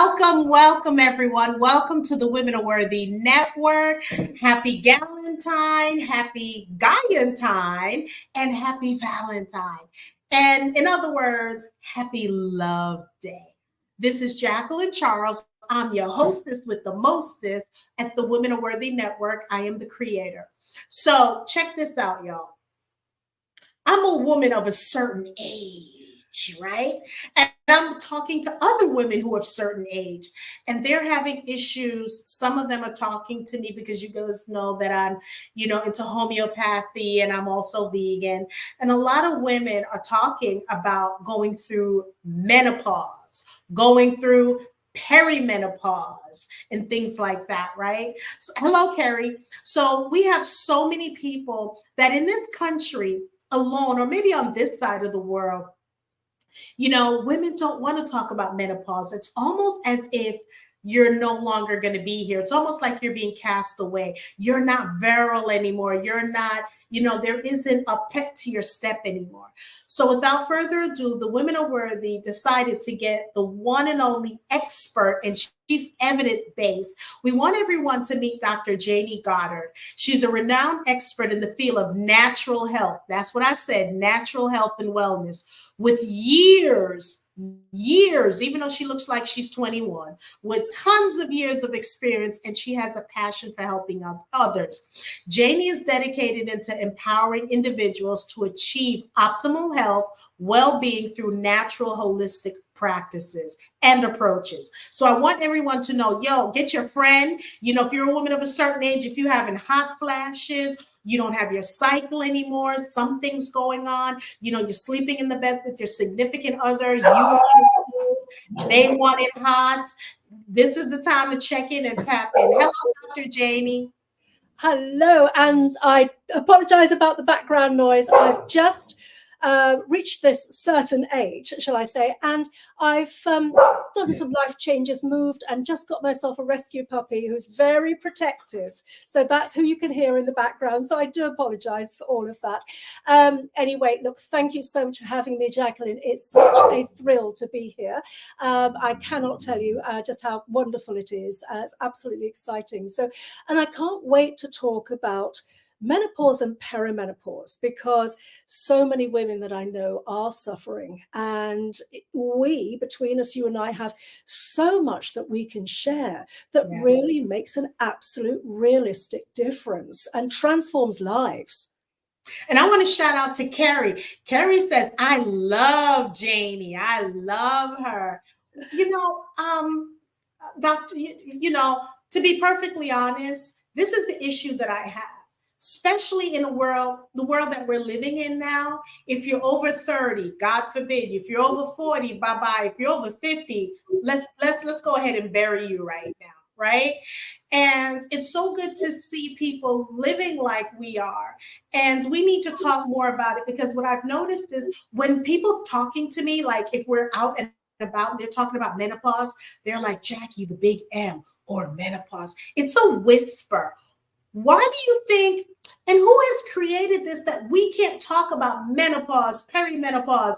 Welcome, everyone. Welcome to the Women Are Worthy Network. Happy Galentine, happy Galentine, and happy Valentine. And in other words, happy Love Day. This is Jacqueline Charles. I'm your hostess with the mostest at the Women Are Worthy Network. I am the creator. So check this out, y'all. I'm a woman of a certain age, right? And I'm talking to other women who are of certain age and they're having issues. Some of them are talking to me because you guys know that I'm, into homeopathy and I'm also vegan. And a lot of women are talking about going through menopause, going through perimenopause and things like that, right? So, hello, Carrie. So we have so many people that in this country alone, or maybe on this side of the world, women don't want to talk about menopause. It's almost as if you're no longer going to be here. It's almost like you're being cast away. You're not virile anymore. You're not, there isn't a pep to your step anymore. So without further ado, the Women Are Worthy decided to get the one and only expert, and she's evidence-based. We want everyone to meet Dr. Jayney Goddard. She's a renowned expert in the field of natural health. That's what I said, natural health and wellness, with years, even though she looks like she's 21, with tons of years of experience, and she has a passion for helping others. Jayney is dedicated into empowering individuals to achieve optimal health, well-being through natural, holistic practices and approaches. So I want everyone to know, get your friend, if you're a woman of a certain age, if you're having hot flashes, you don't have your cycle anymore, something's going on, you're sleeping in the bed with your significant other, they want it hot. This is the time to check in and tap in. Hello, Dr. Jayney. Hello, and I apologize about the background noise. I've just reached this certain age, shall I say, and I've done some life changes, moved, and just got myself a rescue puppy who's very protective. So that's who you can hear in the background. So I do apologize for all of that. Anyway, look, thank you so much for having me, Jacqueline. It's such a thrill to be here. I cannot tell you just how wonderful it is. It's absolutely exciting. And I can't wait to talk about menopause and perimenopause, because so many women that I know are suffering, and we, between us, you and I, have so much that we can share that really makes an absolute realistic difference and transforms lives. And I want to shout out to Carrie. Carrie says, I love Jayney. I love her. Doctor, to be perfectly honest, this is the issue that I have, especially in the world that we're living in now. If you're over 30, God forbid, if you're over 40, bye-bye. If you're over 50, let's go ahead and bury you right now, right? And it's so good to see people living like we are. And we need to talk more about it, because what I've noticed is when people talking to me, like if we're out and about, they're talking about menopause, they're like, Jackie, the big M, or menopause. It's a whisper. Why do you think, and who has created this, that we can't talk about menopause, perimenopause,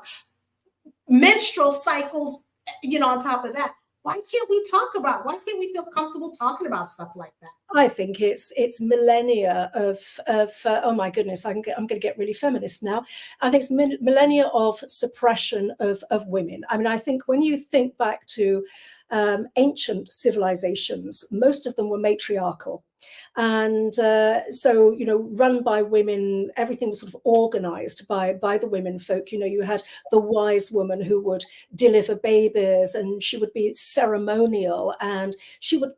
menstrual cycles, on top of that? Why can't we feel comfortable talking about stuff like that? I think it's millennia of oh my goodness, I'm going to get really feminist now. I think it's millennia of suppression of women. I mean, I think when you think back to ancient civilizations, most of them were matriarchal. And so, run by women, everything was sort of organized by the women folk. You had the wise woman who would deliver babies, and she would be ceremonial, and she would,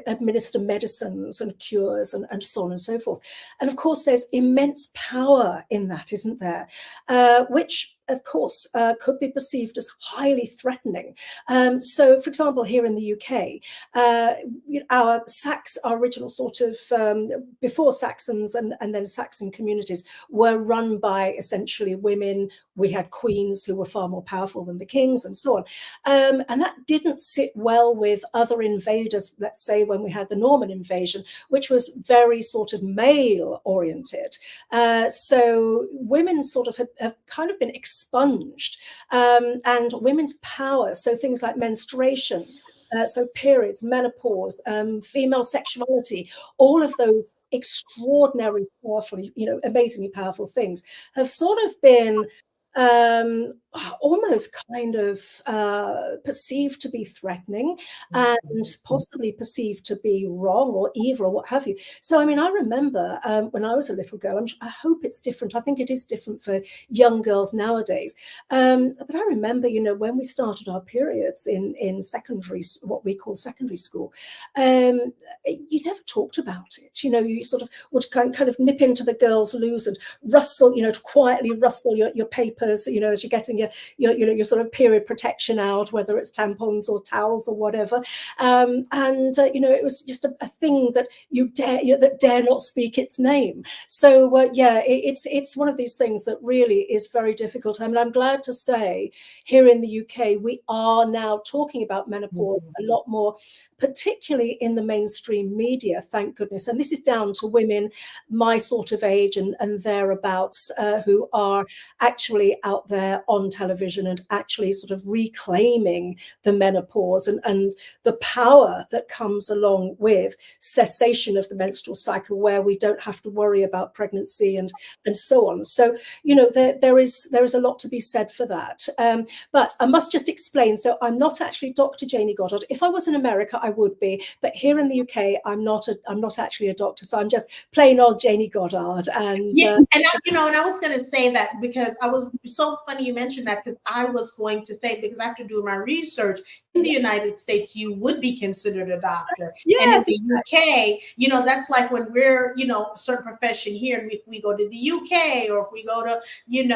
administer medicines and cures and so on and so forth. And of course, there's immense power in that, isn't there? Which, of course, could be perceived as highly threatening. So, for example, here in the UK, our original sort of, before Saxons and then Saxon communities were run by essentially women. We had queens who were far more powerful than the kings and so on. And that didn't sit well with other invaders, let's say when we had the Norman invasion, which was very sort of male oriented. So women sort of have kind of been expunged. And women's power, so things like menstruation, so periods, menopause, female sexuality, all of those extraordinary, powerful, amazingly powerful things have sort of been almost kind of perceived to be threatening and possibly perceived to be wrong or evil or what have you. So, I mean, I remember when I was a little girl, I hope it's different. I think it is different for young girls nowadays. But I remember, when we started our periods in secondary, what we call secondary school, you never talked about it. You sort of would kind of nip into the girls' loos and rustle, to quietly rustle your papers, as you're getting your sort of period protection out, whether it's tampons or towels or whatever. It was just a thing that that dare not speak its name. So it's one of these things that really is very difficult. I mean, I'm glad to say here in the UK, we are now talking about menopause a lot more, particularly in the mainstream media, thank goodness. And this is down to women my sort of age and thereabouts who are actually out there on television and actually sort of reclaiming the menopause and the power that comes along with cessation of the menstrual cycle, where we don't have to worry about pregnancy and so on. So, there is a lot to be said for that. But I must just explain, so I'm not actually Dr. Jayney Goddard. If I was in America, I would be, but here in the UK, I'm not actually a doctor, so I'm just plain old Jayney Goddard. And and I was going to say that because I was so funny you mentioned that, because I was going to say, because after doing my research in the United States, you would be considered a doctor. Yes, and in the exactly. UK, that's like when we're, a certain profession here, and if we go to the UK or if we go to, in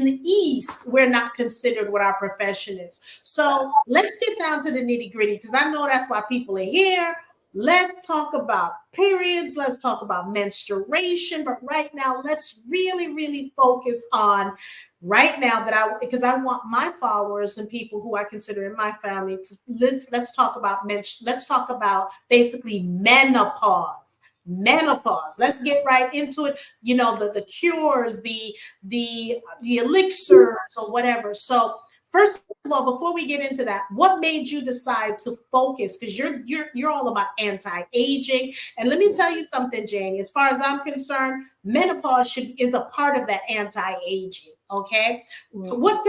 the East, we're not considered what our profession is. So let's get down to the nitty gritty, because I know that's why people are here. Let's talk about periods. Let's talk about menstruation. But right now, let's really, really focus on right now because I want my followers and people who I consider in my family to let's talk about let's talk about basically menopause. Let's get right into it. The cures, the elixirs or whatever. So first of all, before we get into that, what made you decide to focus? Because you're all about anti-aging, and let me tell you something, Jayney. As far as I'm concerned, menopause is a part of that anti-aging. Okay, so what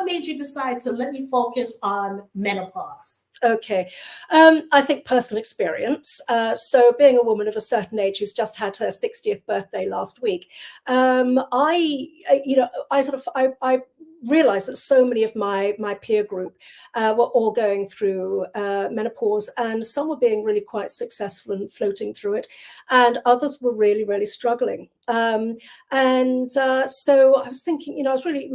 made you decide to let me focus on menopause? Okay. I think personal experience. So being a woman of a certain age who's just had her 60th birthday last week, I realized that so many of my peer group were all going through menopause, and some were being really quite successful and floating through it, and others were really, really struggling. So I was thinking, I was really,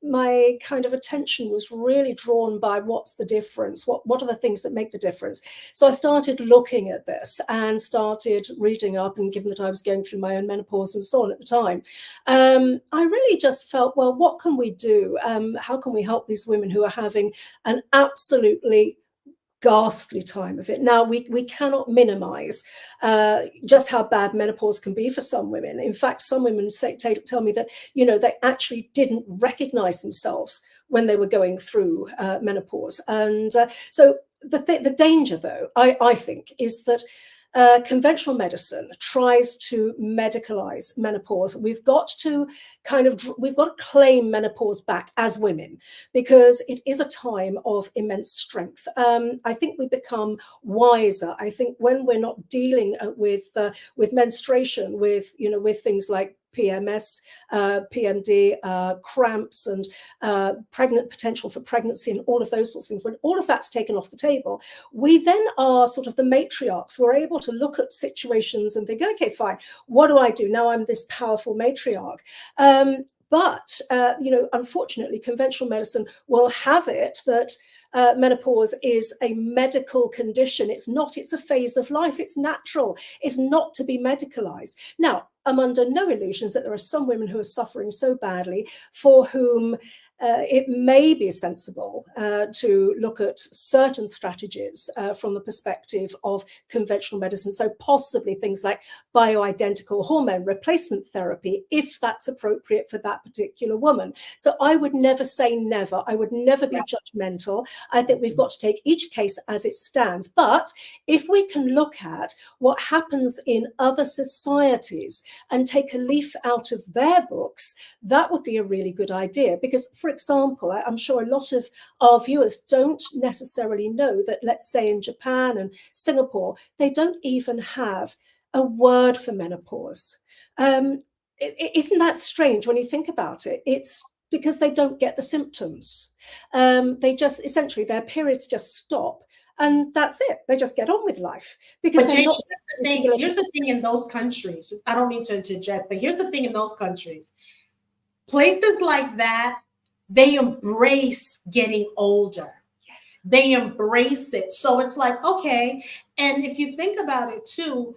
my kind of attention was really drawn by what's the difference? What are the things that make the difference? So I started looking at this and started reading up, and given that I was going through my own menopause and so on at the time, I really just felt, well, what can we do? How can we help these women who are having an absolutely ghastly time of it? Now, we cannot minimize just how bad menopause can be for some women. In fact, some women tell me that, they actually didn't recognize themselves when they were going through menopause. And so the danger, though, I think, is that conventional medicine tries to medicalize menopause. We've got to claim menopause back as women, because it is a time of immense strength. I think we become wiser. I think when we're not dealing with menstruation, with things like PMS, PMD, cramps, and potential for pregnancy, and all of those sorts of things, when all of that's taken off the table, we then are sort of the matriarchs. We're able to look at situations and think, okay, fine, what do I do? Now I'm this powerful matriarch. But unfortunately, conventional medicine will have it that menopause is a medical condition. It's not. It's a phase of life. It's natural. It's not to be medicalized. Now, am under no illusions that there are some women who are suffering so badly for whom it may be sensible to look at certain strategies from the perspective of conventional medicine. So possibly things like bioidentical hormone replacement therapy, if that's appropriate for that particular woman. So I would never say never. I would never be judgmental. I think we've got to take each case as it stands. But if we can look at what happens in other societies and take a leaf out of their books, that would be a really good idea. Because, for example, I'm sure a lot of our viewers don't necessarily know that, let's say in Japan and Singapore, they don't even have a word for menopause. Isn't that strange when you think about it? It's because they don't get the symptoms. They just, essentially, their periods just stop. And that's it. They just get on with life because But they're Jayney, not. here's the thing in those countries. I don't mean to interject, but here's the thing in those countries. Places like that, they embrace getting older. Yes. They embrace it. So it's like, okay. And if you think about it too,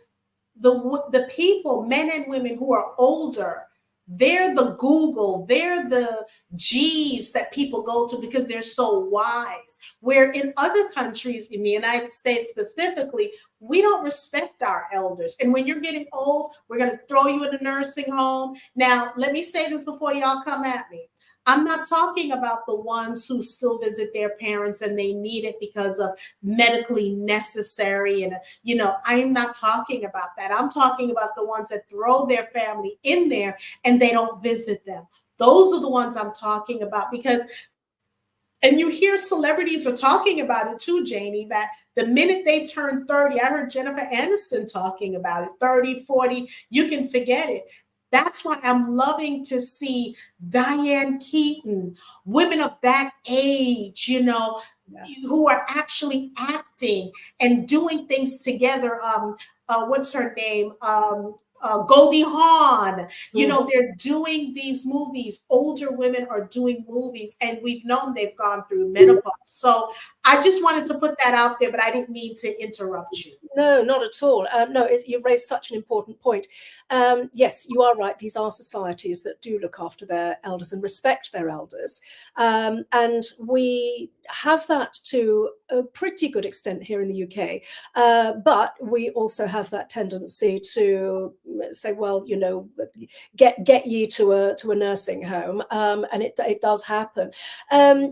the people, men and women who are older, they're the Google, they're the Jeeves that people go to because they're so wise. Where in other countries, in the United States specifically, we don't respect our elders. And when you're getting old, we're going to throw you in a nursing home. Now, let me say this before y'all come at me. I'm not talking about the ones who still visit their parents and they need it because of medically necessary. And, I'm not talking about that. I'm talking about the ones that throw their family in there and they don't visit them. Those are the ones I'm talking about because, and you hear celebrities are talking about it too, Jayney, that the minute they turn 30, I heard Jennifer Aniston talking about it, 30, 40, you can forget it. That's why I'm loving to see Diane Keaton, women of that age, who are actually acting and doing things together. What's her name? Goldie Hawn. They're doing these movies. Older women are doing movies, and we've known they've gone through menopause. So I just wanted to put that out there, but I didn't mean to interrupt you. No, not at all. No, you've raised such an important point. Yes, you are right. These are societies that do look after their elders and respect their elders. And we have that to a pretty good extent here in the UK. But we also have that tendency to say, well, get ye to a nursing home. And it does happen.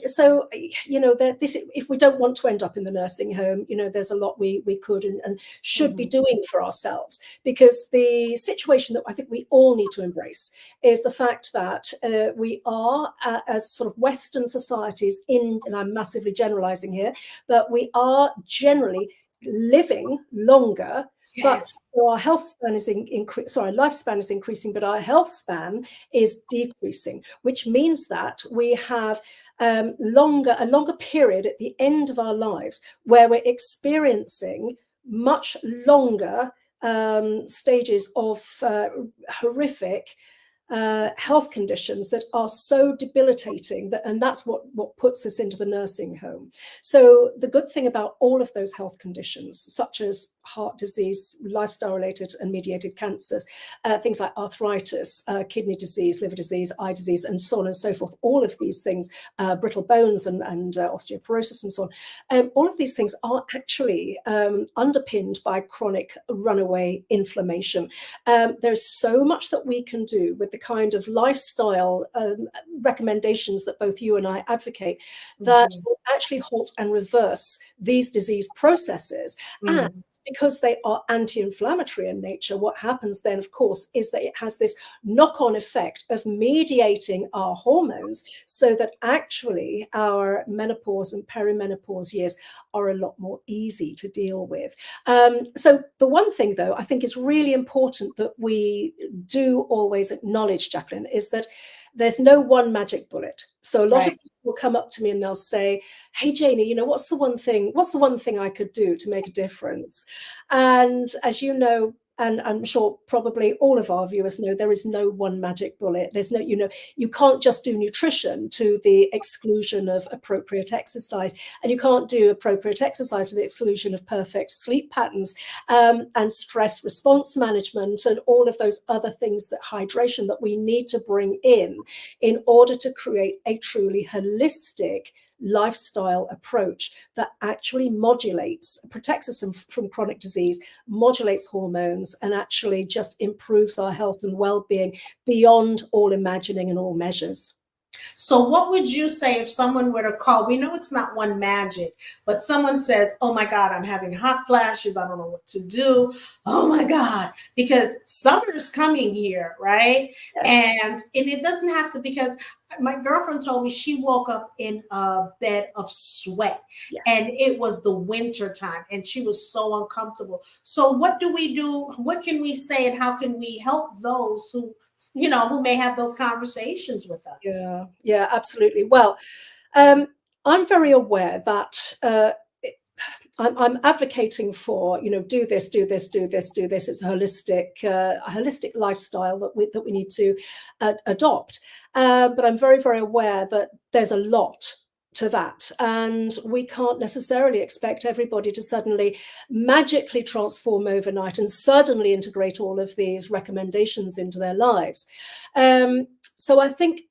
So, if we don't want to end up in the nursing home, there's a lot we could and should be doing for ourselves, because the situation that I think we all need to embrace is the fact that we are, as sort of Western societies, and I'm massively generalizing here, but we are generally living longer. But our health span is lifespan is increasing, but our health span is decreasing, which means that we have a longer period at the end of our lives where we're experiencing much longer stages of horrific health conditions that are so debilitating, and that's what puts us into the nursing home. So the good thing about all of those health conditions, such as heart disease, lifestyle-related and mediated cancers, things like arthritis, kidney disease, liver disease, eye disease, and so on and so forth, all of these things, brittle bones and osteoporosis and so on, all of these things are actually underpinned by chronic runaway inflammation. There's so much that we can do with the kind of lifestyle recommendations that both you and I advocate that will actually halt and reverse these disease processes. And because they are anti-inflammatory in nature, what happens then, of course, is that it has this knock-on effect of mediating our hormones so that actually our menopause and perimenopause years are a lot more easy to deal with. So the one thing, though, I think is really important that we do always acknowledge, Jacqueline, is that there's no one magic bullet. So a lot of people will come up to me and they'll say, hey, Jayney, what's the one thing I could do to make a difference? And as you know, and I'm sure probably all of our viewers know, there is no one magic bullet. There's no, you can't just do nutrition to the exclusion of appropriate exercise, and you can't do appropriate exercise to the exclusion of perfect sleep patterns, and stress response management and all of those other things, that hydration that we need to bring in order to create a truly holistic lifestyle approach that actually modulates, protects us from chronic disease, modulates hormones, and actually just improves our health and well-being beyond all imagining and all measures. So what would you say if someone were to call? We know it's not one magic, but someone says, oh my God, I'm having hot flashes. I don't know what to do. Oh my God, because summer's coming here, right? Yes. And it doesn't have to, because my girlfriend told me she woke up in a bed of sweat, Yeah. and it was the winter time and she was so uncomfortable. So what do we do? What can we say, and how can we help those who may have those conversations with us? Yeah, absolutely. Well, I'm very aware that I'm advocating for, do this, do this, do this, do this. It's a holistic lifestyle that we need to adopt. But I'm very, very aware that there's a lot to that, and we can't necessarily expect everybody to suddenly magically transform overnight and suddenly integrate all of these recommendations into their lives. So I think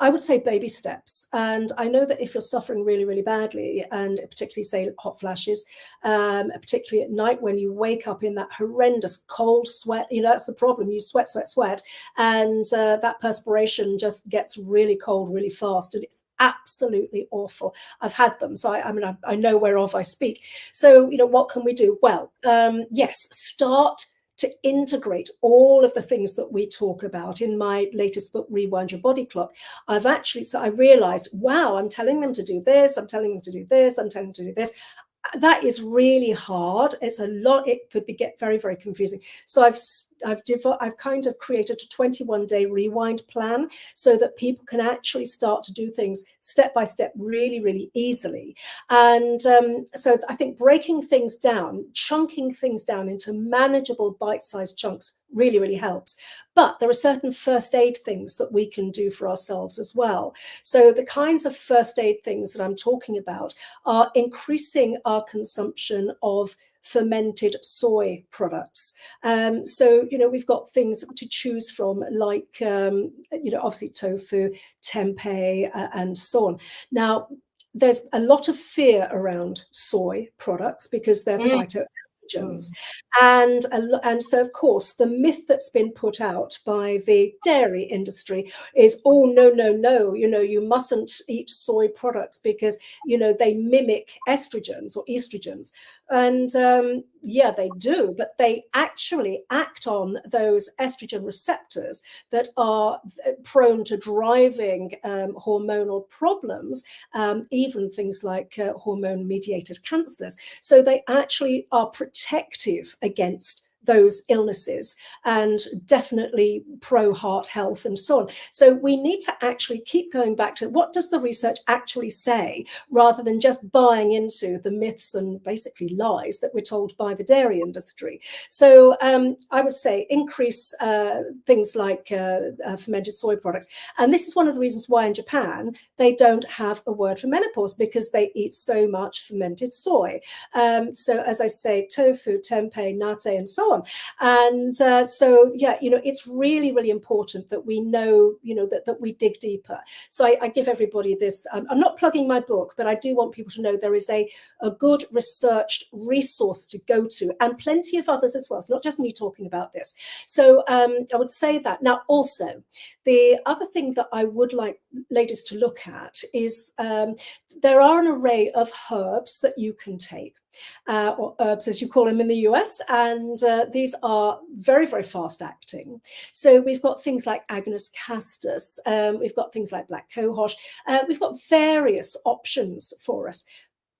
I would say baby steps. And I know that if you're suffering really, really badly, and particularly say hot flashes, particularly at night when you wake up in that horrendous cold sweat, that's the problem. You sweat, sweat, sweat, and that perspiration just gets really cold really fast, and it's absolutely awful. I've had them, so I know whereof I speak. So what can we do? Well, yes, start to integrate all of the things that we talk about. In my latest book, Rewind Your Body Clock, I realized, wow, I'm telling them to do this, I'm telling them to do this, I'm telling them to do this. That is really hard. It's a lot. It could get very, very confusing. So I've kind of created a 21-day rewind plan so that people can actually start to do things step by step, really, really easily. And so I think breaking things down, chunking things down into manageable bite-sized chunks really, really helps. But there are certain first aid things that we can do for ourselves as well. So the kinds of first aid things that I'm talking about are increasing our consumption of fermented soy products. So, we've got things to choose from, like, obviously tofu, tempeh, and so on. Now, there's a lot of fear around soy products because they're phytoestrogens. And so, of course, the myth that's been put out by the dairy industry is, oh, no, you mustn't eat soy products because, they mimic estrogens or estrogens. And yeah, they do, but they actually act on those estrogen receptors that are prone to driving hormonal problems, even things like hormone-mediated cancers. So they actually are protective against those illnesses, and definitely pro heart health and so on. So we need to actually keep going back to what does the research actually say, rather than just buying into the myths and basically lies that we're told by the dairy industry. So I would say increase things like fermented soy products. And this is one of the reasons why in Japan they don't have a word for menopause, because they eat so much fermented soy. So as I say, tofu, tempeh, natto, and so on. And so, yeah, it's really, really important that we know, that we dig deeper. So I give everybody this. I'm not plugging my book, but I do want people to know there is a good researched resource to go to, and plenty of others as well. It's not just me talking about this. So I would say that. Now, also, the other thing that I would like ladies to look at is there are an array of herbs that you can take. Or herbs, as you call them in the US, and these are very, very fast acting. So we've got things like Agnus castus, we've got things like black cohosh, we've got various options for us.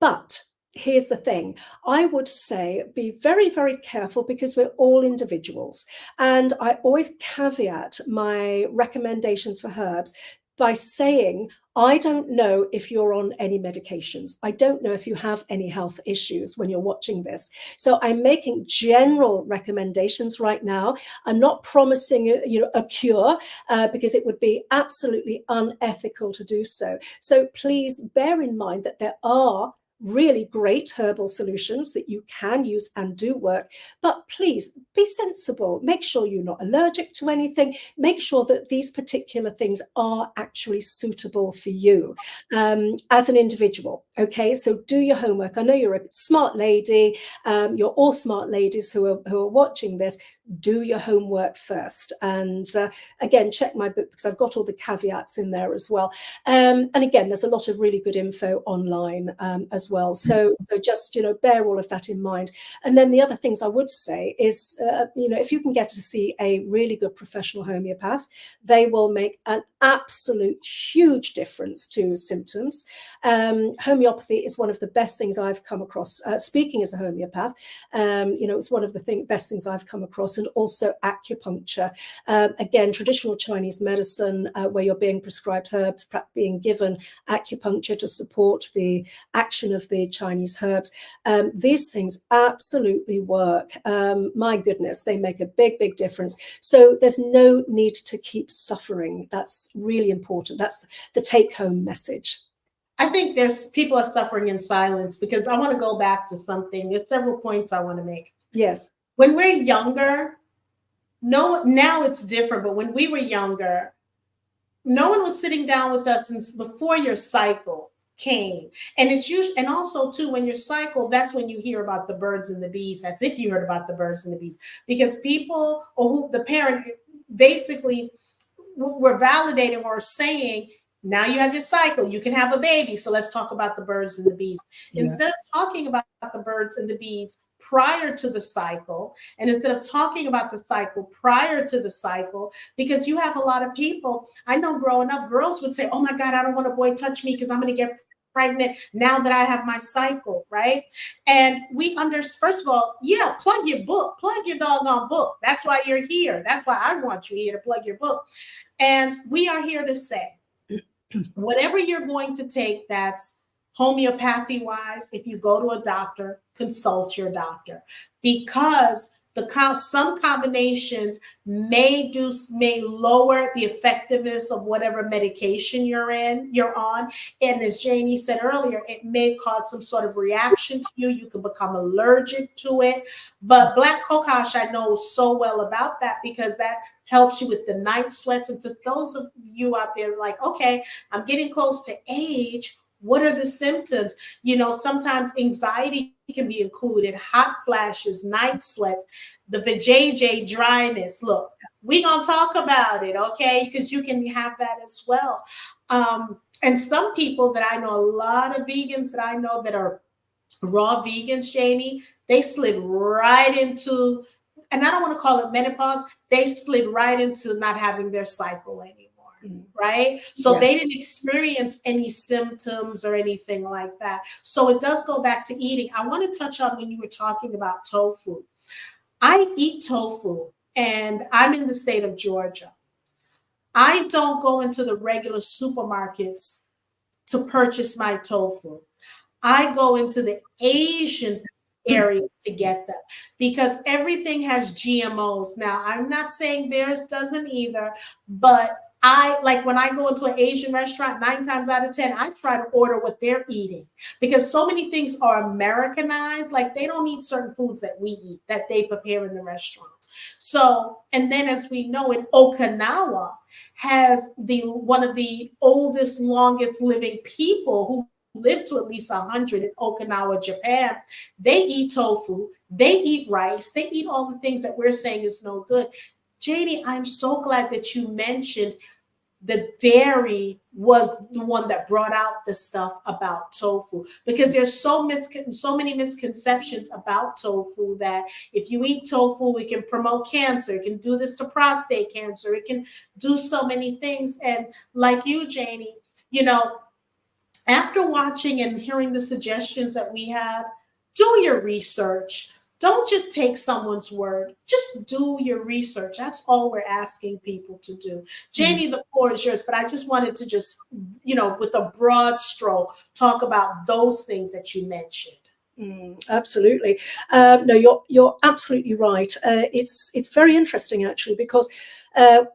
But here's the thing, I would say be very, very careful, because we're all individuals. And I always caveat my recommendations for herbs. by saying, I don't know if you're on any medications. I don't know if you have any health issues when you're watching this. So I'm making general recommendations right now. I'm not promising, a cure because it would be absolutely unethical to do so. So please bear in mind that there are really great herbal solutions that you can use and do work, but please be sensible. Make sure you're not allergic to anything. Make sure that these particular things are actually suitable for you as an individual. Okay, so do your homework. I know you're a smart lady. You're all smart ladies who are watching this. Do your homework first, and again, check my book because I've got all the caveats in there as well. And again, there's a lot of really good info online as well. So just bear all of that in mind. And then the other things I would say is, if you can get to see a really good professional homeopath, they will make an absolute huge difference to symptoms. Homeopathy is one of the best things I've come across. Speaking as a homeopath, it's one of the best things I've come across, and also acupuncture. Again, traditional Chinese medicine, where you're being prescribed herbs, being given acupuncture to support the action of the Chinese herbs. These things absolutely work. My goodness, they make a big, big difference. So there's no need to keep suffering. That's really important. That's the take-home message. I think there's people are suffering in silence, because I want to go back to something. There's several points I want to make. Yes. When we're younger, now it's different, but when we were younger, no one was sitting down with us before your cycle came. And it's usually, and also too, when your cycle, that's when you hear about the birds and the bees. That's if you heard about the birds and the bees, because people, or the parent, basically were validating or saying, now you have your cycle, you can have a baby, so let's talk about the birds and the bees. Yeah. Instead of talking about the birds and the bees prior to the cycle, and instead of talking about the cycle prior to the cycle, because you have a lot of people, I know growing up, girls would say, oh my God, I don't want a boy touch me because I'm going to get pregnant now that I have my cycle, right? And first of all, yeah, plug your book, plug your doggone book. That's why you're here. That's why I want you here, to plug your book. And we are here to say, whatever you're going to take that's homeopathy wise, if you go to a doctor, consult your doctor, because some combinations may lower the effectiveness of whatever medication you're on. And as Jayney said earlier, it may cause some sort of reaction to you. You can become allergic to it. But Black Kokosh, I know so well about that, because that helps you with the night sweats. And for those of you out there like, okay, I'm getting close to age, what are the symptoms? Sometimes anxiety can be included, hot flashes, night sweats, the vajayjay dryness. Look, we're going to talk about it, okay? Because you can have that as well. And some people that I know, a lot of vegans that I know that are raw vegans, Jayney, they slid right into, and I don't want to call it menopause, they slid right into not having their cycle anymore. Right? So yeah. They didn't experience any symptoms or anything like that. So it does go back to eating. I want to touch on when you were talking about tofu. I eat tofu, and I'm in the state of Georgia. I don't go into the regular supermarkets to purchase my tofu. I go into the Asian areas to get them, because everything has GMOs. Now, I'm not saying theirs doesn't either, but when I go into an Asian restaurant, 9 times out of 10, I try to order what they're eating, because so many things are Americanized. Like, they don't eat certain foods that we eat, that they prepare in the restaurants. So, and then as we know, in Okinawa has one of the oldest, longest living people who live to at least 100 in Okinawa, Japan. They eat tofu, they eat rice, they eat all the things that we're saying is no good. Jayney, I'm so glad that you mentioned the dairy was the one that brought out the stuff about tofu, because there's so many misconceptions about tofu, that if you eat tofu, it can promote cancer, it can do this to prostate cancer, it can do so many things. And like you, Jayney, after watching and hearing the suggestions that we have, do your research. don't just take someone's word. Just do your research. That's all we're asking people to do. Jayney, the floor is yours, but I just wanted to just, with a broad stroke, talk about those things that you mentioned. Absolutely. No, you're absolutely right. It's very interesting actually because I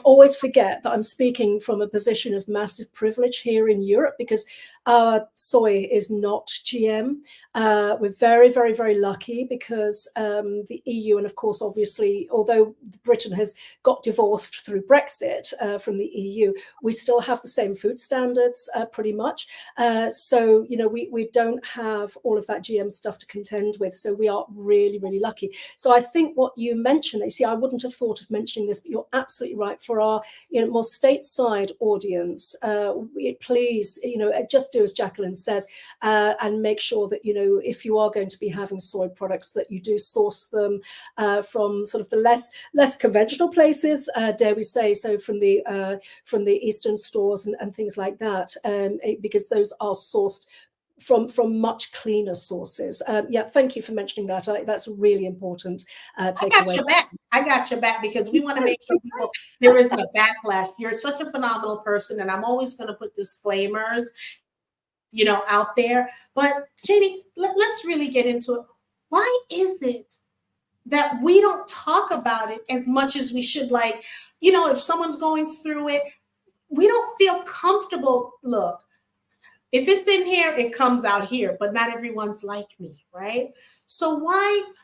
always forget that I'm speaking from a position of massive privilege here in Europe because our soy is not GM. We're very, very, very lucky because the EU, and of course, obviously, although Britain has got divorced through Brexit from the EU, we still have the same food standards pretty much. So, we don't have all of that GM stuff to contend with. So we are really, really lucky. So I think what you mentioned, you see, I wouldn't have thought of mentioning this, but you're absolutely right. For our more stateside audience, please, just do as Jacqueline says, and make sure that, if you are going to be having soy products, that you do source them from sort of the less conventional places, dare we say, so from the Eastern stores and things like that, because those are sourced from much cleaner sources. Yeah, thank you for mentioning that. That's a really important takeaway. I got your back because we want to make sure there isn't a backlash. You're such a phenomenal person, and I'm always going to put disclaimers, out there. But Jayney, let's really get into it. Why is it that we don't talk about it as much as we should? Like, if someone's going through it, we don't feel comfortable. Look, if it's in here, it comes out here, but not everyone's like me, right? So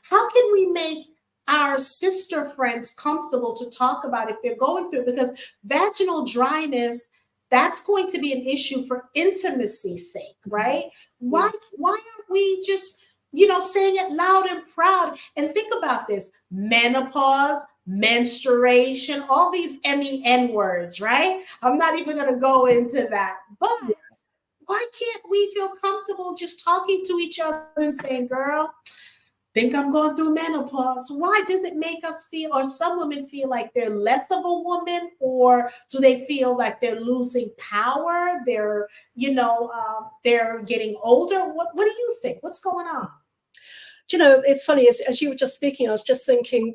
how can we make our sister friends comfortable to talk about if they're going through it? Because vaginal dryness, that's going to be an issue for intimacy's sake, right? Why aren't we just, saying it loud and proud? And think about this: menopause, menstruation, all these MEN words, right? I'm not even going to go into that. But why can't we feel comfortable just talking to each other and saying, girl, think I'm going through menopause? Why does it make us feel, or some women feel like they're less of a woman, or do they feel like they're losing power? They're, they're getting older. What do you think? What's going on? It's funny, as you were just speaking, I was just thinking,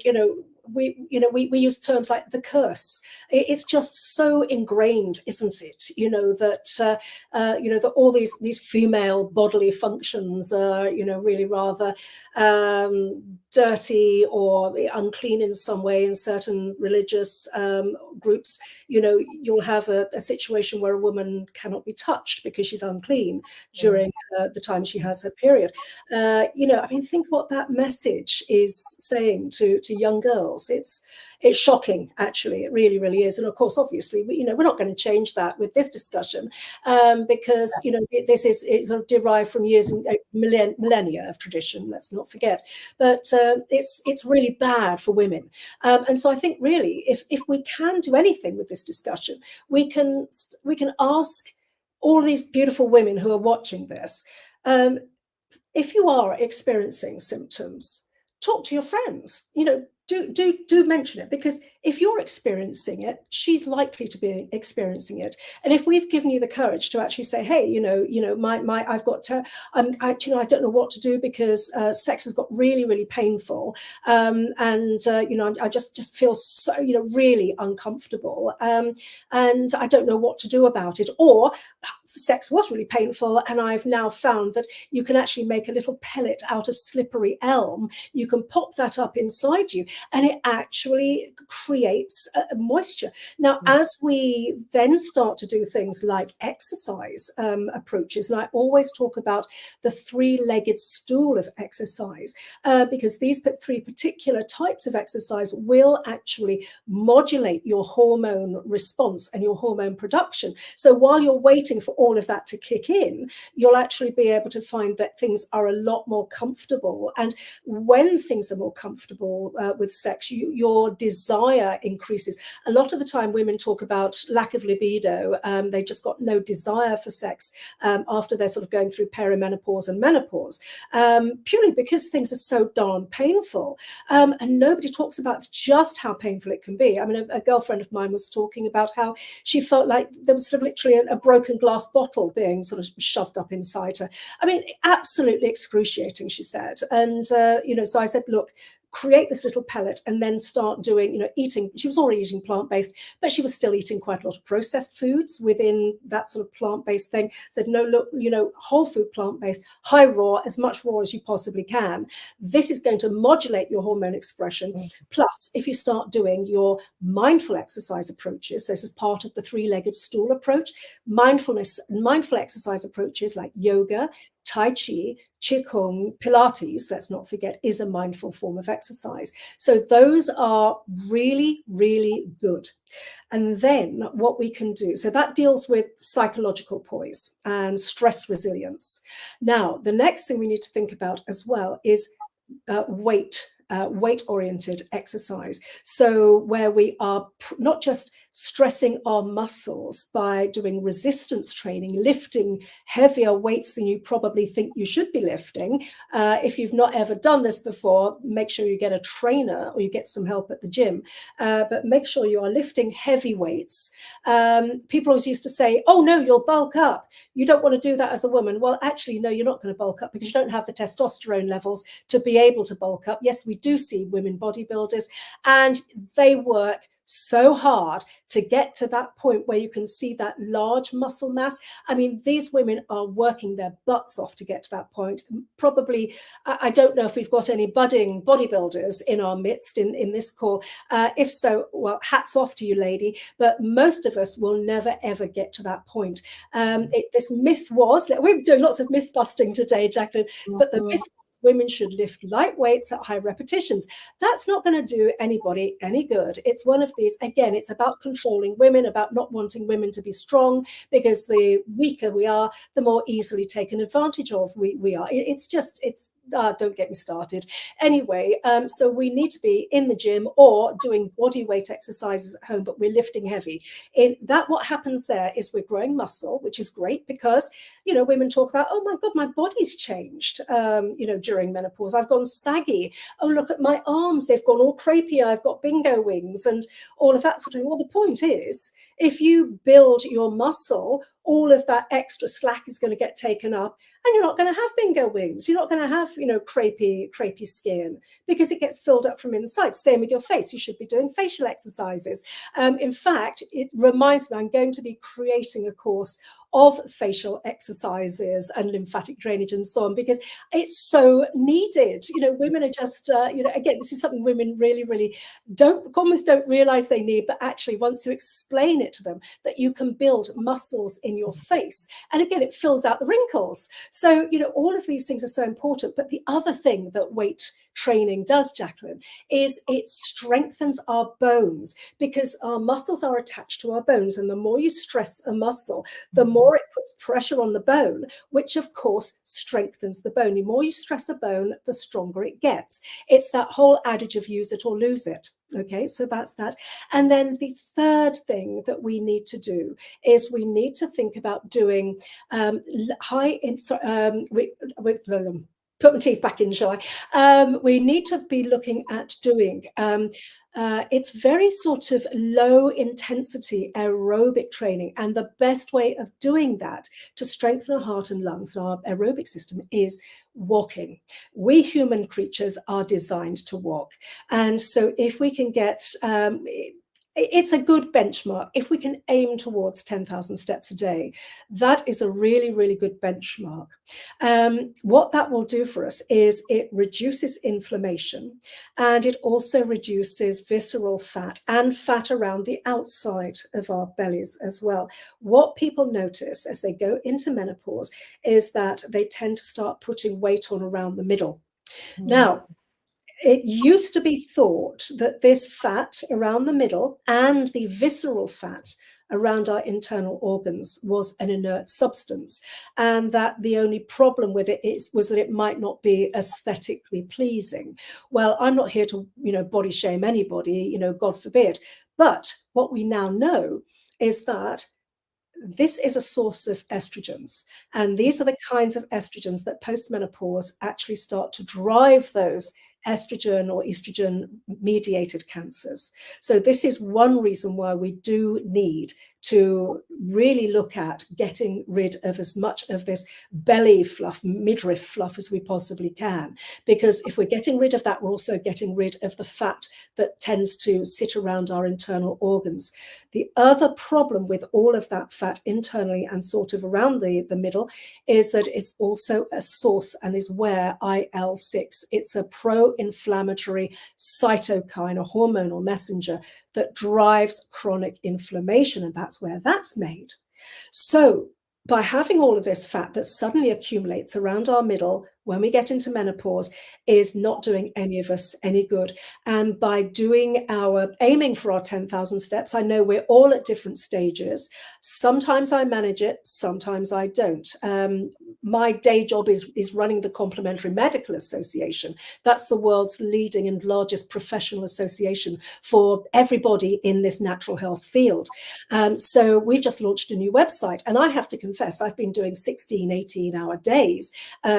we use terms like the curse. It's just so ingrained, isn't it? That that all these female bodily functions are, really rather dirty or unclean in some way. In certain religious groups, you'll have a situation where a woman cannot be touched because she's unclean during the time she has her period. Think what that message is saying to young girls. It's shocking, actually. It really, really is. And of course, obviously, we're not going to change that with this discussion, because this is sort of derived from years and millennia of tradition. Let's not forget. But it's really bad for women. And so I think really, if we can do anything with this discussion, we can ask all these beautiful women who are watching this. If you are experiencing symptoms, talk to your friends. Do mention it, because if you're experiencing it, she's likely to be experiencing it. And if we've given you the courage to actually say, hey, I've got to, I don't know what to do because sex has got really, really painful, and I just feel so, really uncomfortable, and I don't know what to do about it. Or sex was really painful, and I've now found that you can actually make a little pellet out of slippery elm. You can pop that up inside you, and it actually creates moisture. Now, as we then start to do things like exercise approaches, and I always talk about the three-legged stool of exercise, because these three particular types of exercise will actually modulate your hormone response and your hormone production. So while you're waiting for all of that to kick in, you'll actually be able to find that things are a lot more comfortable. And when things are more comfortable with sex, your desire increases. A lot of the time women talk about lack of libido. They just got no desire for sex after they're sort of going through perimenopause and menopause, purely because things are so darn painful. And nobody talks about just how painful it can be. I mean, a girlfriend of mine was talking about how she felt like there was sort of literally a broken glass bottle being sort of shoved up inside her. I mean, absolutely excruciating, she said. And, so I said, look, create this little pellet and then start doing, eating. She was already eating plant-based, but she was still eating quite a lot of processed foods within that sort of plant-based thing. Said, no, look, whole food plant-based, high raw, as much raw as you possibly can. This is going to modulate your hormone expression. Plus, if you start doing your mindful exercise approaches, this is part of the three-legged stool approach, mindful exercise approaches like yoga, Tai Chi, Qigong, Pilates, let's not forget, is a mindful form of exercise. So those are really, really good. And then what we can do, so that deals with psychological poise and stress resilience. Now, the next thing we need to think about as well is weight-oriented exercise. So where we are not just stressing our muscles by doing resistance training, lifting heavier weights than you probably think you should be lifting. If you've not ever done this before, make sure you get a trainer or you get some help at the gym. But make sure you are lifting heavy weights. People always used to say, oh no, you'll bulk up. You don't want to do that as a woman. Well, actually, no, you're not going to bulk up because you don't have the testosterone levels to be able to bulk up. Yes, we do see women bodybuilders and they work so hard to get to that point where you can see that large muscle mass. I mean, these women are working their butts off to get to that point. Probably, I don't know if we've got any budding bodybuilders in our midst in this call. If so, well, hats off to you, lady. But most of us will never, ever get to that point. This myth was, we're doing lots of myth busting today, Jacqueline, but the myth women should lift light weights at high repetitions. That's not going to do anybody any good. It's one of these, again, it's about controlling women, about not wanting women to be strong, because the weaker we are, the more easily taken advantage of we are. Don't get me started. Anyway, so we need to be in the gym or doing body weight exercises at home, but we're lifting heavy. In that, what happens there is we're growing muscle, which is great because, women talk about, oh my God, my body's changed, during menopause. I've gone saggy. Oh, look at my arms. They've gone all crepey. I've got bingo wings and all of that sort of thing. Well, the point is, if you build your muscle, all of that extra slack is going to get taken up and you're not going to have bingo wings. You're not going to have, crepey skin because it gets filled up from inside. Same with your face. You should be doing facial exercises. In fact, it reminds me, I'm going to be creating a course of facial exercises and lymphatic drainage and so on, because it's so needed. Women are just, again, this is something women really, really almost don't realize they need, but actually once you explain it to them, that you can build muscles in your face. And again, it fills out the wrinkles. So, all of these things are so important. But the other thing that weight training does, Jacqueline, is it strengthens our bones, because our muscles are attached to our bones. And the more you stress a muscle, the more it puts pressure on the bone, which of course strengthens the bone. The more you stress a bone, the stronger it gets. It's that whole adage of use it or lose it. Okay, so that's that. And then the third thing that we need to do is we need to think about doing put my teeth back in, shall I? We need to be looking at doing, it's very sort of low intensity aerobic training. And the best way of doing that to strengthen our heart and lungs and our aerobic system is walking. We human creatures are designed to walk. And so if we can get, it's a good benchmark. If we can aim towards 10,000 steps a day, that is a really, really good benchmark. What that will do for us is it reduces inflammation, and it also reduces visceral fat and fat around the outside of our bellies as well. What people notice as they go into menopause is that they tend to start putting weight on around the middle. Now, it used to be thought that this fat around the middle and the visceral fat around our internal organs was an inert substance, and that the only problem with it was that it might not be aesthetically pleasing. Well, I'm not here to, body shame anybody, God forbid. But what we now know is that this is a source of estrogens. And these are the kinds of estrogens that postmenopause actually start to drive those estrogen or estrogen mediated cancers. So this is one reason why we do need to really look at getting rid of as much of this belly fluff, midriff fluff as we possibly can. Because if we're getting rid of that, we're also getting rid of the fat that tends to sit around our internal organs. The other problem with all of that fat internally and sort of around the middle is that it's also a source and is where IL-6, it's a pro-inflammatory cytokine, a hormonal messenger that drives chronic inflammation, and that's where that's made. So by having all of this fat that suddenly accumulates around our middle when we get into menopause is not doing any of us any good. And by aiming for our 10,000 steps, I know we're all at different stages. Sometimes I manage it, sometimes I don't. My day job is running the Complementary Medical Association. That's the world's leading and largest professional association for everybody in this natural health field. So we've just launched a new website, and I have to confess, I've been doing 16, 18-hour days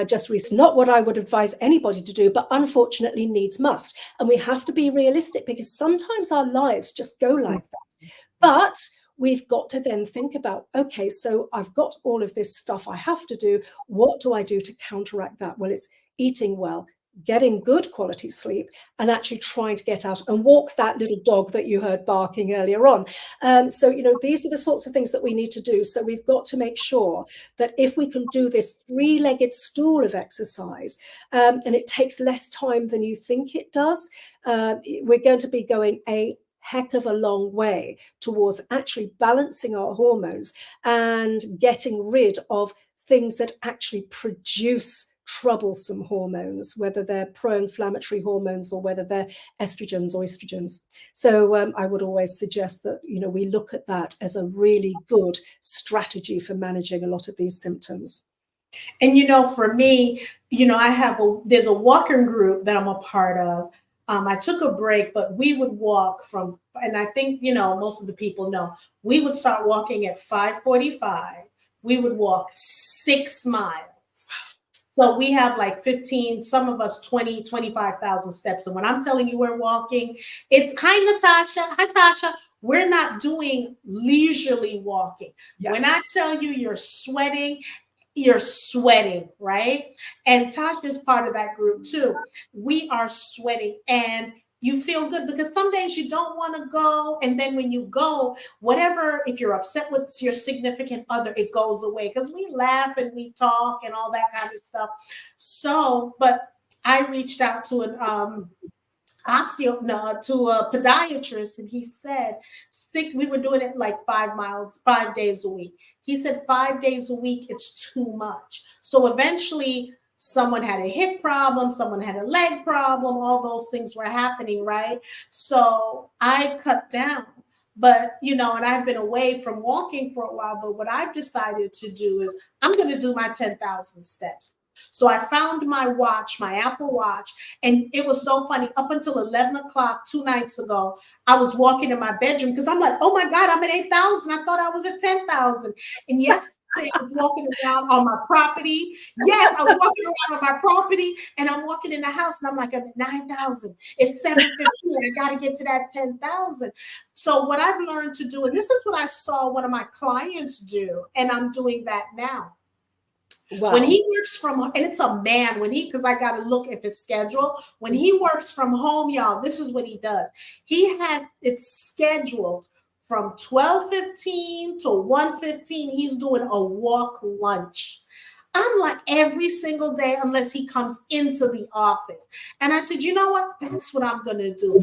just recently. Not what I would advise anybody to do, but unfortunately needs must. And we have to be realistic, because sometimes our lives just go like that. But we've got to then think about, okay, so I've got all of this stuff I have to do. What do I do to counteract that? Well, it's eating well, getting good quality sleep, and actually trying to get out and walk that little dog that you heard barking earlier on. So, these are the sorts of things that we need to do. So we've got to make sure that if we can do this three-legged stool of exercise, and it takes less time than you think it does, we're going to be going a heck of a long way towards actually balancing our hormones and getting rid of things that actually produce troublesome hormones, whether they're pro-inflammatory hormones or whether they're estrogens or estrogens. So I would always suggest that, we look at that as a really good strategy for managing a lot of these symptoms. And, for me, there's a walking group that I'm a part of. I took a break, but we would walk and I think, most of the people know, we would start walking at 5:45. We would walk 6 miles. So we have like 15, some of us 20, 25,000 steps. And when I'm telling you we're walking, hi, Natasha. Hi, Tasha. We're not doing leisurely walking. Yeah. When I tell you you're sweating, right? And Tasha's part of that group too. We are sweating, and you feel good, because some days you don't want to go. And then when you go, if you're upset with your significant other, it goes away, because we laugh and we talk and all that kind of stuff. So, but I reached out to to a podiatrist, and he said, we were doing it like 5 miles, 5 days a week. He said 5 days a week, it's too much. So eventually someone had a hip problem, someone had a leg problem, all those things were happening, right? So I cut down. But, and I've been away from walking for a while, but what I've decided to do is I'm going to do my 10,000 steps. So I found my watch, my Apple Watch, and it was so funny. Up until 11 o'clock 2 nights ago, I was walking in my bedroom because I'm like, oh my God, I'm at 8,000. I thought I was at 10,000. And yesterday I was walking around on my property. Yes, I was walking around on my property, and I'm walking in the house, and I'm like, I'm at 9,000. It's 7:15. I got to get to that 10,000. So what I've learned to do, and this is what I saw one of my clients do, and I'm doing that now. Wow. When he works from home, and it's a man, because I got to look at his schedule. When he works from home, y'all, this is what he does. He has it scheduled from 12:15 to 1:15. He's doing a walk lunch. I'm like, every single day, unless he comes into the office. And I said, you know what? That's what I'm going to do.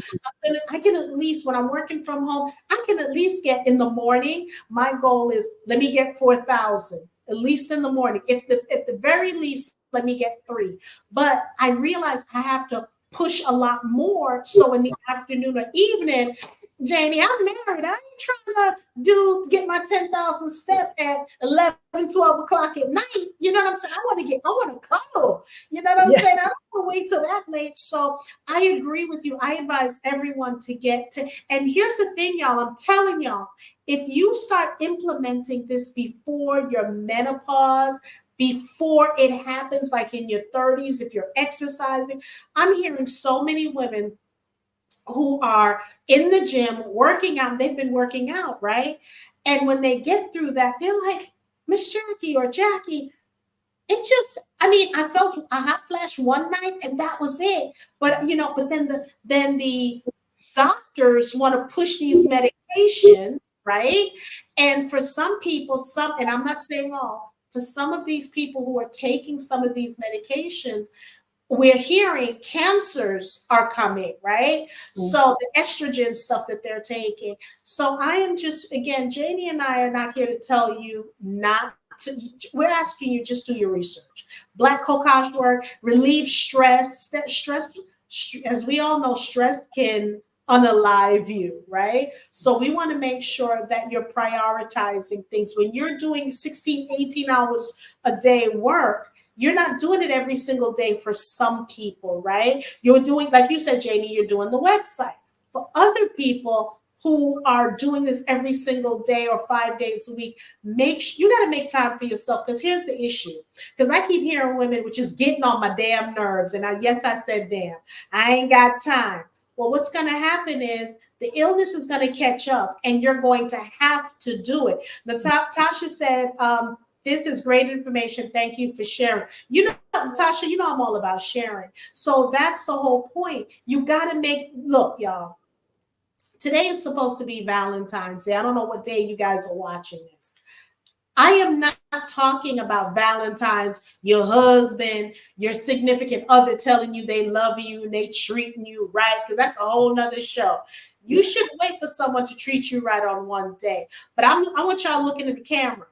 I can at least, when I'm working from home, I can at least get in the morning. My goal is, let me get 4,000. At least in the morning. At the very least, let me get 3. But I realized I have to push a lot more. So in the afternoon or evening, Jayney, I'm married. I ain't trying to get my 10,000 step at 11, 12 o'clock at night. You know what I'm saying? I want to cuddle. You know what I'm saying? I don't want to wait till that late. So I agree with you. I advise everyone to and here's the thing, y'all, I'm telling y'all, if you start implementing this before your menopause, before it happens, like in your 30s, if you're exercising. I'm hearing so many women who are in the gym working out, they've been working out, right? And when they get through that, they're like, Miss Jackie or Jackie, it just, I mean, I felt a hot flash one night and that was it. But but then the doctors want to push these medications, right? And for some people, and I'm not saying all, for some of these people who are taking some of these medications, we're hearing cancers are coming, right? So the estrogen stuff that they're taking. So I am just, again, Jayney and I are not here to tell you not to, we're asking you just do your research. Black cocoa work, relieve stress. That stress, as we all know, stress can unalive you, right? So we want to make sure that you're prioritizing things. When you're doing 16, 18 hours a day work, you're not doing it every single day for some people, right? You're doing, like you said, Jayney, you're doing the website. For other people who are doing this every single day or 5 days a week, you got to make time for yourself. Because here's the issue. Because I keep hearing women, which is getting on my damn nerves. And yes, I said damn. I ain't got time. Well, what's going to happen is the illness is going to catch up and you're going to have to do it. Tasha said, this is great information. Thank you for sharing. Tasha, I'm all about sharing. So that's the whole point. You got to look, y'all, today is supposed to be Valentine's Day. I don't know what day you guys are watching this. I am not talking about Valentine's, your husband, your significant other telling you they love you and they treating you right, because that's a whole nother show. You shouldn't wait for someone to treat you right on one day. But I want y'all looking at the camera.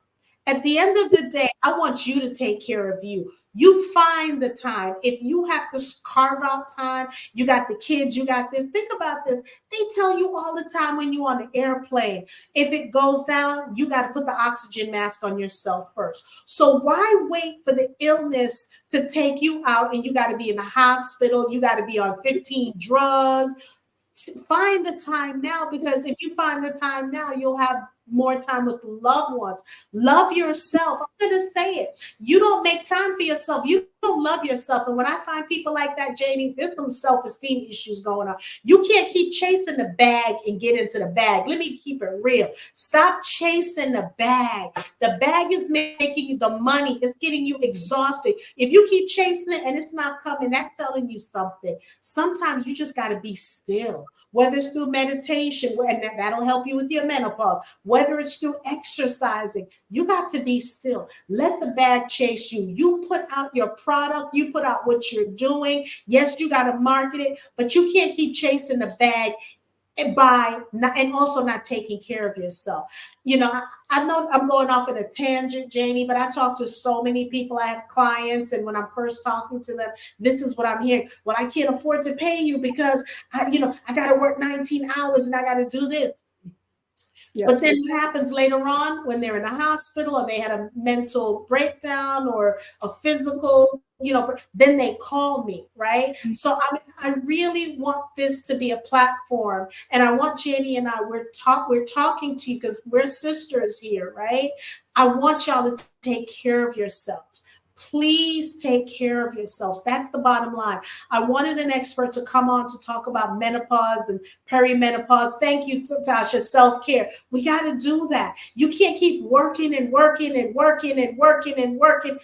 At the end of the day, I want you to take care of you. You find the time. If you have to carve out time, you got the kids, you got this. Think about this. They tell you all the time when you're on the airplane, if it goes down, you got to put the oxygen mask on yourself first. So why wait for the illness to take you out and you got to be in the hospital, you got to be on 15 drugs? Find the time now, because if you find the time now, you'll have more time with loved ones. Love yourself. I'm going to say it. You don't make time for yourself. You don't love yourself. And when I find people like that, Jayney, there's some self-esteem issues going on. You can't keep chasing the bag and get into the bag. Let me keep it real. Stop chasing the bag. The bag is making you the money. It's getting you exhausted. If you keep chasing it and it's not coming, that's telling you something. Sometimes you just got to be still, whether it's through meditation, and that'll help you with your menopause, whether it's through exercising. You got to be still. Let the bag chase you. You put out your product. You put out what you're doing. Yes, you got to market it, but you can't keep chasing the bag and also not taking care of yourself. I know I'm going off in a tangent, Jayney, but I talk to so many people. I have clients, and when I'm first talking to them, this is what I'm hearing. Well, I can't afford to pay you because I got to work 19 hours and I got to do this. Yeah. But then what happens later on when they're in the hospital or they had a mental breakdown or a physical, then they call me, right? Mm-hmm. So I really want this to be a platform, and I want Jayney and I, we're talking to you because we're sisters here, right? I want y'all to take care of yourselves. Please take care of yourselves. That's the bottom line. I wanted an expert to come on to talk about menopause and perimenopause. Thank you, Tasha. Self-care. We got to do that. You can't keep working and working and working and working and working.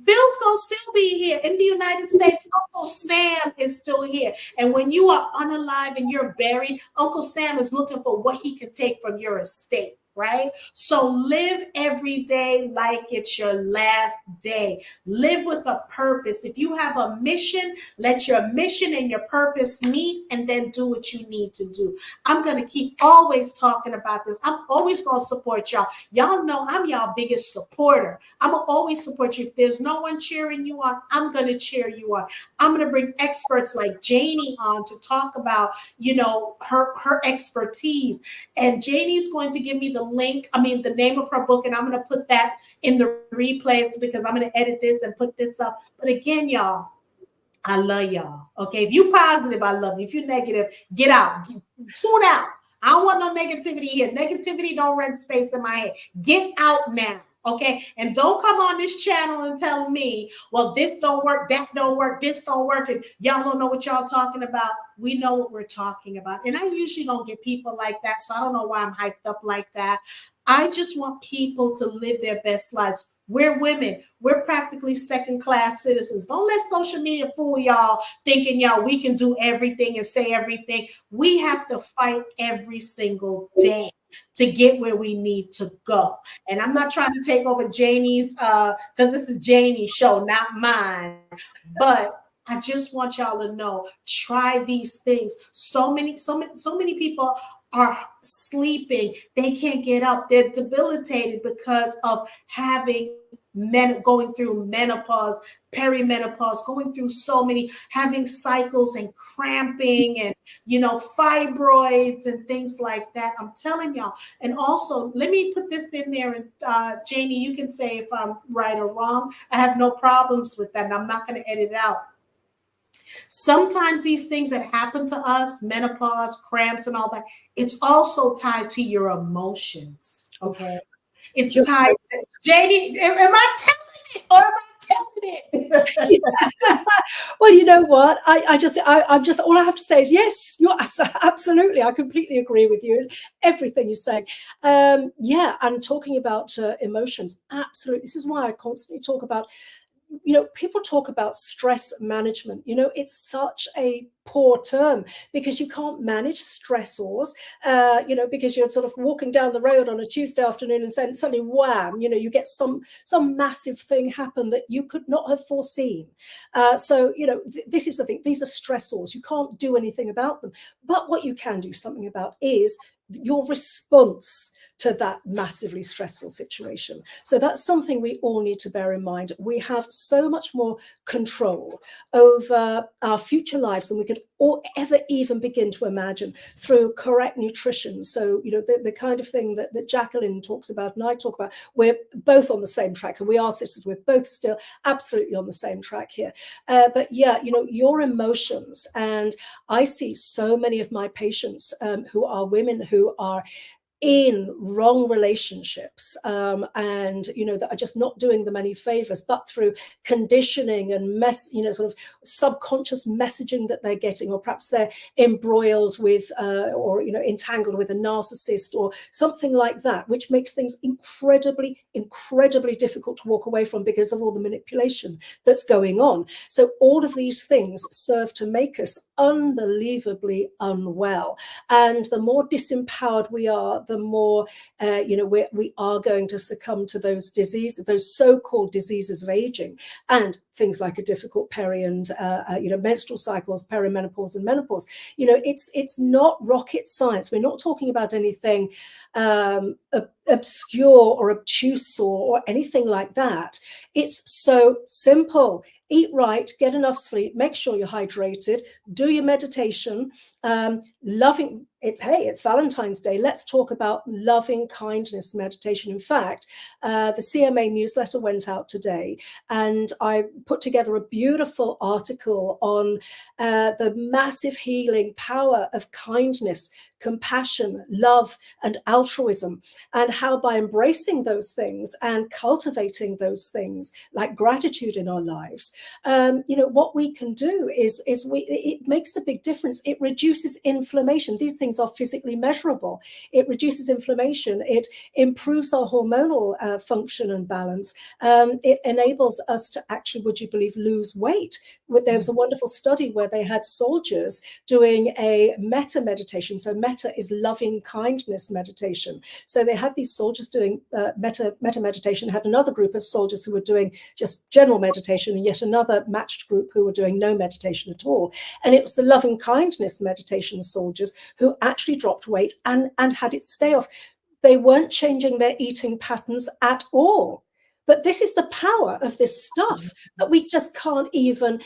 Bill's gonna still be here in the United States. Uncle Sam is still here. And when you are unalive and you're buried, Uncle Sam is looking for what he can take from your estate. Right? So live every day like it's your last day. Live with a purpose. If you have a mission, let your mission and your purpose meet, and then do what you need to do. I'm going to keep always talking about this. I'm always going to support y'all. Y'all know I'm y'all biggest supporter. I'm going to always support you. If there's no one cheering you on, I'm going to cheer you on. I'm going to bring experts like Jayney on to talk about, her expertise. And Jayney's going to give me the name of her book, and I'm going to put that in the replays because I'm going to edit this and put this up. But again, y'all, I love y'all. Okay, if you positive, I love you. If you're negative, get out. Tune out. I don't want no negativity here. Negativity don't rent space in my head. Get out now. Okay. And don't come on this channel and tell me, well, this don't work, that don't work, this don't work, and y'all don't know what y'all talking about. We know what we're talking about. And I usually don't get people like that. So I don't know why I'm hyped up like that. I just want people to live their best lives. We're women. We're practically second class citizens. Don't let social media fool y'all thinking y'all we can do everything and say everything. We have to fight every single day to get where we need to go. And I'm not trying to take over Jayney's because this is Jayney's show, not mine. But I just want y'all to know, try these things. So many people are sleeping. They can't get up. They're debilitated because of having going through menopause, perimenopause, going through so many, having cycles and cramping and, fibroids and things like that. I'm telling y'all. And also, let me put this in there, and Jayney, you can say if I'm right or wrong. I have no problems with that, and I'm not going to edit it out. Sometimes these things that happen to us, menopause, cramps, and all that, it's also tied to your emotions. Okay. It's Just tied to, Jayney, am I telling it or am I telling it? Well, you know what? I'm just, all I have to say is yes, you're absolutely, I completely agree with you, everything you're saying. Yeah, and talking about emotions, absolutely. This is why I constantly talk about, people talk about stress management. It's such a poor term because you can't manage stressors, because you're sort of walking down the road on a Tuesday afternoon and suddenly, wham, you get some massive thing happen that you could not have foreseen. So, this is the thing. These are stressors. You can't do anything about them. But what you can do something about is your response to that massively stressful situation. So that's something we all need to bear in mind. We have so much more control over our future lives than we could ever even begin to imagine through correct nutrition. So, the kind of thing that Jacqueline talks about and I talk about, we're both on the same track, and we are sisters. We're both still absolutely on the same track here. But yeah, your emotions, and I see so many of my patients who are women who are in wrong relationships, and that are just not doing them any favors, but through conditioning and sort of subconscious messaging that they're getting, or perhaps they're embroiled with or entangled with a narcissist or something like that, which makes things incredibly difficult to walk away from because of all the manipulation that's going on. So all of these things serve to make us unbelievably unwell, and the more disempowered we are, the more we are going to succumb to those diseases, those so-called diseases of aging, and things like a difficult peri and menstrual cycles, perimenopause and menopause. It's not rocket science. We're not talking about anything obscure or obtuse or anything like that. It's so simple. Eat right, get enough sleep, make sure you're hydrated, do your meditation, it's Valentine's Day. Let's talk about loving kindness meditation. In fact, the CMA newsletter went out today, and I put together a beautiful article on the massive healing power of kindness, compassion, love, and altruism, and how by embracing those things and cultivating those things like gratitude in our lives, what we can do is it makes a big difference. It reduces inflammation. These things are physically measurable. It reduces inflammation. It improves our hormonal function and balance. It enables us to actually, would you believe, lose weight. There was a wonderful study where they had soldiers doing a metta meditation. So metta is loving kindness meditation. So they had these soldiers doing metta meditation, had another group of soldiers who were doing just general meditation, and yet another matched group who were doing no meditation at all. And it was the loving kindness meditation soldiers who actually dropped weight and had it stay off. They weren't changing their eating patterns at all. But this is the power of this stuff that we just can't even,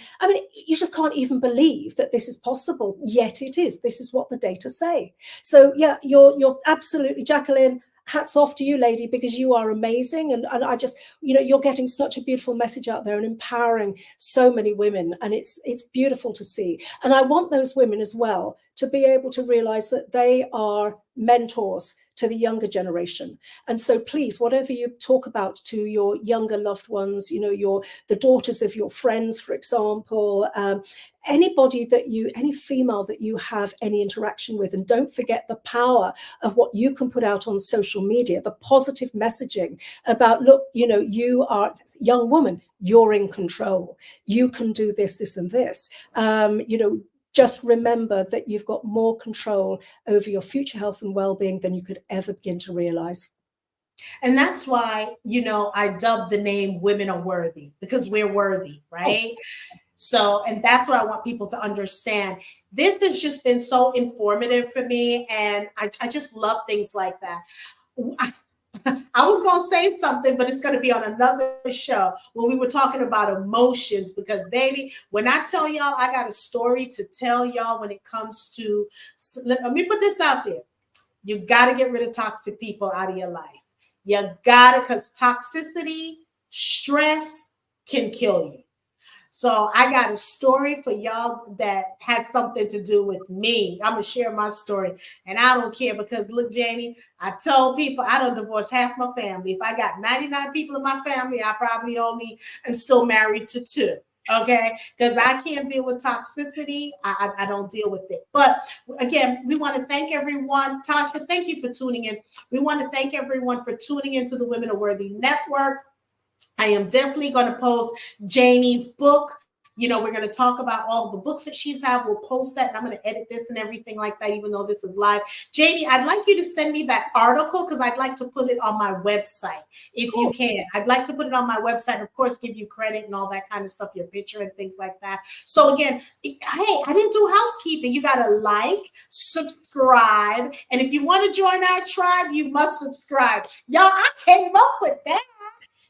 you just can't even believe that this is possible, yet it is. This is what the data say. So yeah, you're absolutely, Jacqueline, hats off to you, lady, because you are amazing. And I just, you're getting such a beautiful message out there and empowering so many women. And it's beautiful to see. And I want those women as well to be able to realize that they are mentors to the younger generation. And so please, whatever you talk about to your younger loved ones, the daughters of your friends, for example, anybody any female that you have any interaction with, and don't forget the power of what you can put out on social media, the positive messaging about, look, you are a young woman, you're in control, you can do this, this, and this. Just remember that you've got more control over your future health and well-being than you could ever begin to realize. And that's why, I dubbed the name Women Are Worthy, because we're worthy, right? Oh. So, and that's what I want people to understand. This has just been so informative for me. And I just love things like that. I was going to say something, but it's going to be on another show when we were talking about emotions, because baby, when I tell y'all, I got a story to tell y'all when it comes to, let me put this out there. You got to get rid of toxic people out of your life. You got it, because toxicity, stress can kill you. So I got a story for y'all that has something to do with me. I'm going to share my story. And I don't care, because look, Jayney, I told people I don't divorce half my family. If I got 99 people in my family, I probably only am still married to 2. Okay, because I can't deal with toxicity. I don't deal with it. But again, we want to thank everyone. Tasha, thank you for tuning in. We want to thank everyone for tuning into the Women Are Worthy Network. I am definitely going to post Jayney's book. We're going to talk about all the books that she's had. We'll post that, and I'm going to edit this and everything like that, even though this is live. Jayney, I'd like you to send me that article, because I'd like to put it on my website, if you can. I'd like to put it on my website, of course, give you credit and all that kind of stuff, your picture and things like that. So again, hey, I didn't do housekeeping. You got to like, subscribe, and if you want to join our tribe, you must subscribe. Y'all, I came up with that.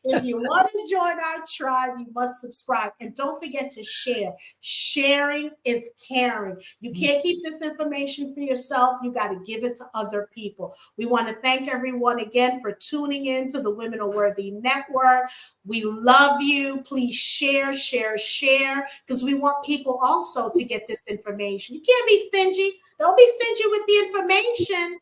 If you want to join our tribe, you must subscribe. And don't forget to share. Sharing is caring. You can't keep this information for yourself. You got to give it to other people. We want to thank everyone again for tuning in to the Women Are Worthy Network. We love you. Please share, because we want people also to get this information. You can't be stingy. Don't be stingy with the information.